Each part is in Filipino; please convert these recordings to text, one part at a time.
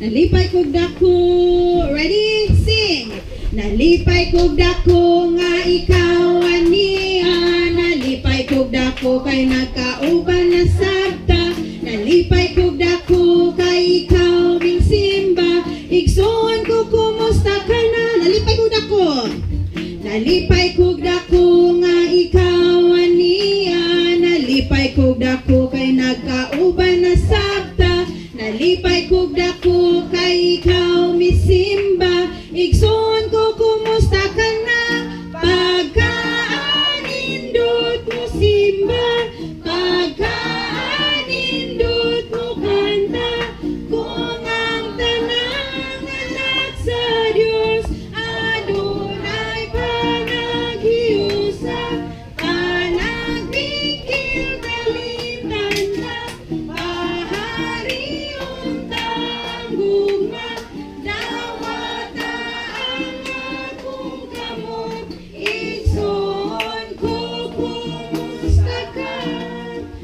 Nalipay kog dako. Ready? Sing. Nalipay kog dako nga ikaw ania. Nalipay kog dako kay nagkauban na sabta. Nalipay kog dako kay ikaw ming simba. Igsoon ko kumusta ka na. Nalipay kog dako. Nalipay kog dako nga ikaw ania. Nalipay kog dako kay nagkauban na sabta. Nalipay kog dako kay ikaw misimba. Igsoon ko kumusta ka na. Pagkaanindot mo simba. Pagkaanindot mo kanta. Kung ang tanang anak sa Diyos adunay panaghiusa. Panagbikil kalitan na. Pahari untang gugma. Dawata ang akong kamot. Igsoon ko kumusta ka.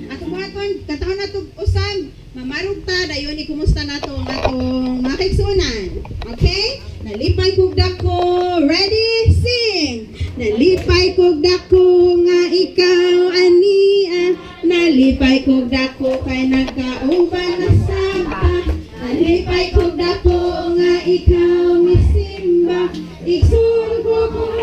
At buhaton, kataon na ito usab. Mamarog ta, dayon ikumusta na ito ang atong makiksunan. Okay? Nalipay kog dako. Ready? Sing! Nalipay kog dako nga ikaw ania. Nalipay kog dako kay nagkauban na sabta. Nalipay kog dako nga ikaw misimba. Igsoon ko kung